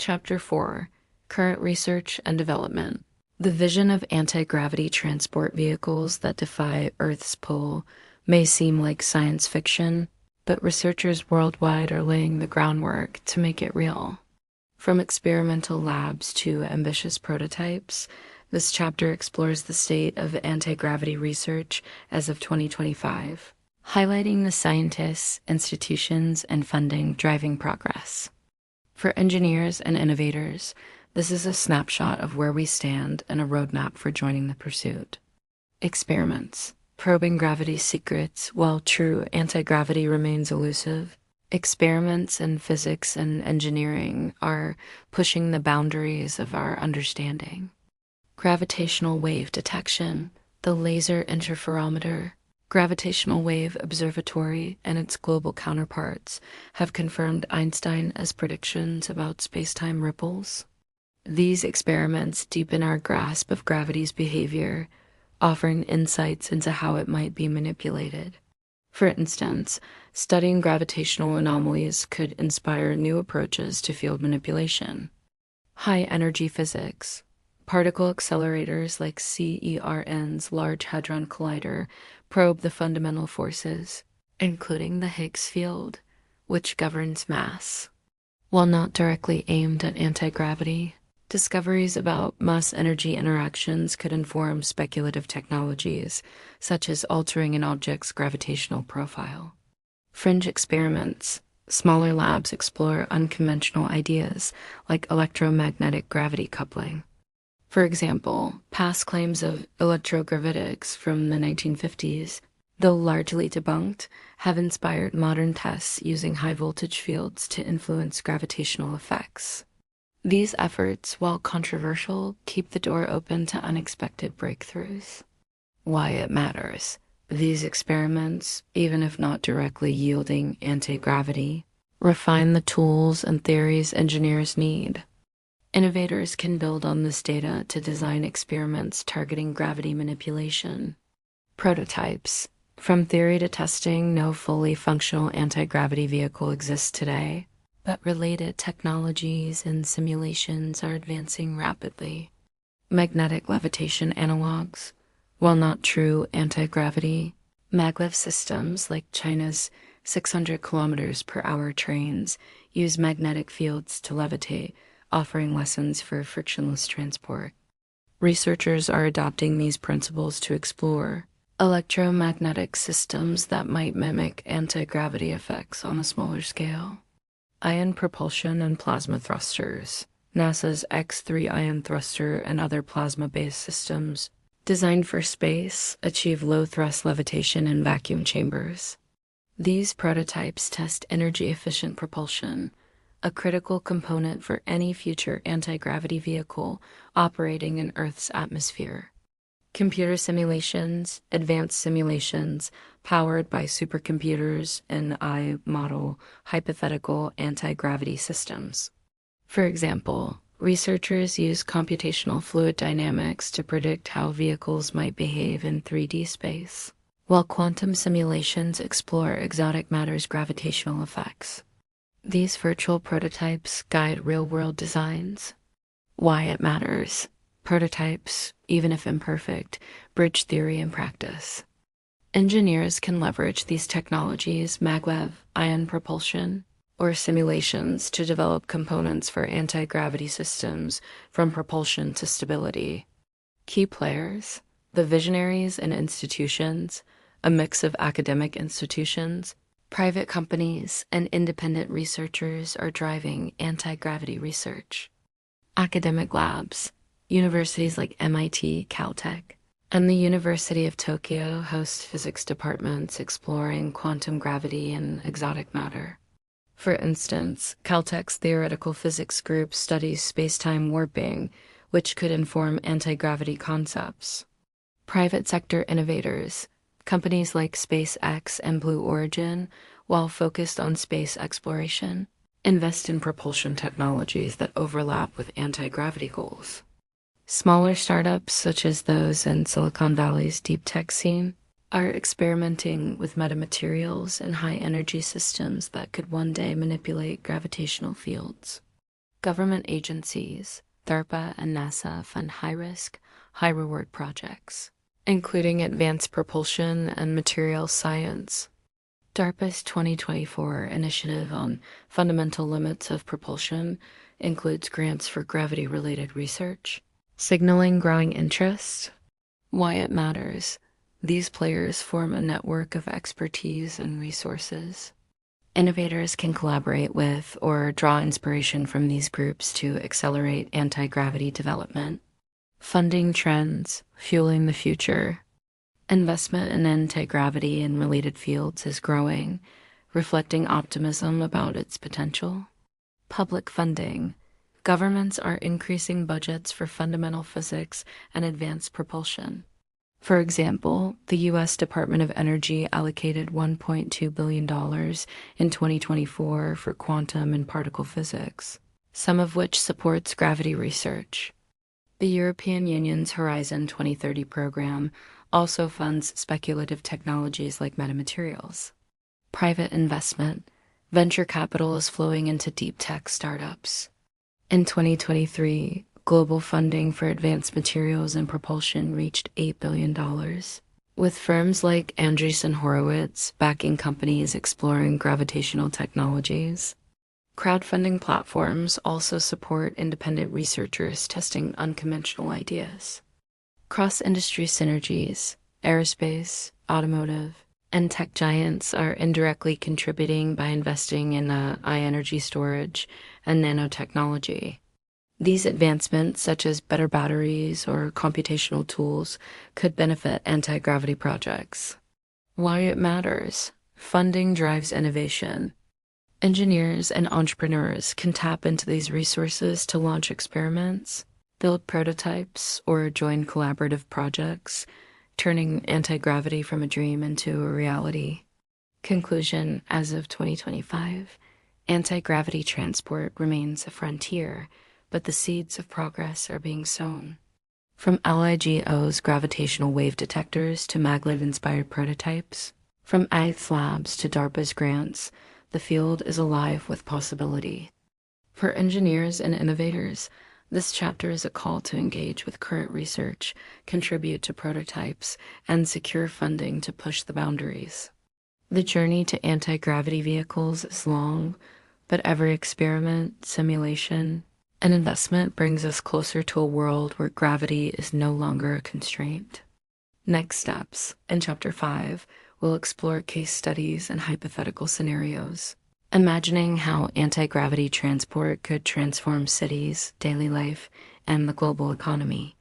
Chapter 4: Current Research and Development. The vision of anti-gravity transport vehicles that defy Earth's pull may seem like science fiction, but researchers worldwide are laying the groundwork to make it real. From experimental labs to ambitious prototypes, this chapter explores the state of anti-gravity research as of 2025, highlighting the scientists, institutions, and funding driving progress. For engineers and innovators, this is a snapshot of where we stand and a roadmap for joining the pursuit. Experiments. Probing gravity's secrets while true anti-gravity remains elusive. Experiments in physics and engineering are pushing the boundaries of our understanding. Gravitational wave detection, the laser interferometer, Gravitational Wave Observatory, and its global counterparts have confirmed Einstein's predictions about space-time ripples. These experiments deepen our grasp of gravity's behavior, offering insights into how it might be manipulated. For instance, studying gravitational anomalies could inspire new approaches to field manipulation. High-energy physics. Particle accelerators like CERN's Large Hadron Collider probe the fundamental forces, including the Higgs field, which governs mass. While not directly aimed at anti-gravity, discoveries about mass-energy interactions could inform speculative technologies, such as altering an object's gravitational profile. Fringe experiments. Smaller labs explore unconventional ideas like electromagnetic gravity coupling. For example, past claims of electrogravitics from the 1950s, though largely debunked, have inspired modern tests using high-voltage fields to influence gravitational effects. These efforts, while controversial, keep the door open to unexpected breakthroughs. Why it matters. These experiments, even if not directly yielding anti-gravity, refine the tools and theories engineers need. Innovators can build on this data to design experiments targeting gravity manipulation. Prototypes. From theory to testing, no fully functional anti-gravity vehicle exists today, but related technologies and simulations are advancing rapidly. Magnetic levitation analogs. While not true anti-gravity, maglev systems like China's 600 kilometers per hour trains use magnetic fields to levitate, offering lessons for frictionless transport. Researchers are adopting these principles to explore electromagnetic systems that might mimic anti-gravity effects on a smaller scale. Ion propulsion and plasma thrusters. NASA's X-3 ion thruster and other plasma-based systems designed for space achieve low-thrust levitation in vacuum chambers. These prototypes test energy-efficient propulsion, a critical component for any future anti-gravity vehicle operating in Earth's atmosphere. Computer simulations, advanced simulations, powered by supercomputers and model hypothetical anti-gravity systems. For example, researchers use computational fluid dynamics to predict how vehicles might behave in 3D space, while quantum simulations explore exotic matter's gravitational effects. These virtual prototypes guide real-world designs. Why it matters. Prototypes, even if imperfect, bridge theory and practice. Engineers can leverage these technologies, maglev, ion propulsion, or simulations to develop components for anti-gravity systems from propulsion to stability. Key players, the visionaries and institutions, a mix of academic institutions, private companies, and independent researchers are driving anti-gravity research. Academic labs, universities like MIT, Caltech, and the University of Tokyo host physics departments exploring quantum gravity and exotic matter. For instance, Caltech's theoretical physics group studies space-time warping, which could inform anti-gravity concepts. Private sector innovators, companies like SpaceX and Blue Origin, while focused on space exploration, invest in propulsion technologies that overlap with anti-gravity goals. Smaller startups, such as those in Silicon Valley's deep tech scene, are experimenting with metamaterials and high-energy systems that could one day manipulate gravitational fields. Government agencies, DARPA and NASA fund high-risk, high-reward projects, including advanced propulsion and materials science. DARPA's 2024 initiative on fundamental limits of propulsion includes grants for gravity-related research, signaling growing interest. Why it matters. These players form a network of expertise and resources. Innovators can collaborate with or draw inspiration from these groups to accelerate anti-gravity development. Funding trends, fueling the future. Investment in anti-gravity and related fields is growing, reflecting optimism about its potential. Public funding. Governments are increasing budgets for fundamental physics and advanced propulsion. For example, the U.S. Department of Energy allocated $1.2 billion in 2024 for quantum and particle physics, some of which supports gravity research. The European Union's Horizon 2030 program also funds speculative technologies like metamaterials. Private investment. Venture capital is flowing into deep tech startups. In 2023, global funding for advanced materials and propulsion reached $8 billion, with firms like Andreessen Horowitz backing companies exploring gravitational technologies. Crowdfunding platforms also support independent researchers testing unconventional ideas. Cross-industry synergies, aerospace, automotive, and tech giants are indirectly contributing by investing in high energy storage and nanotechnology. These advancements, such as better batteries or computational tools, could benefit anti-gravity projects. Why it matters. Funding drives innovation. Engineers and entrepreneurs can tap into these resources to launch experiments, build prototypes, or join collaborative projects, turning anti-gravity from a dream into a reality. Conclusion: as of 2025, anti-gravity transport remains a frontier, but the seeds of progress are being sown. From LIGO's gravitational wave detectors to maglev-inspired prototypes, from ICE labs to DARPA's grants, the field is alive with possibility. For engineers and innovators, this chapter is a call to engage with current research, contribute to prototypes, and secure funding to push the boundaries. The journey to anti-gravity vehicles is long, but every experiment, simulation, and investment brings us closer to a world where gravity is no longer a constraint. Next steps. In Chapter 5, we'll explore case studies and hypothetical scenarios, imagining how anti-gravity transport could transform cities, daily life, and the global economy.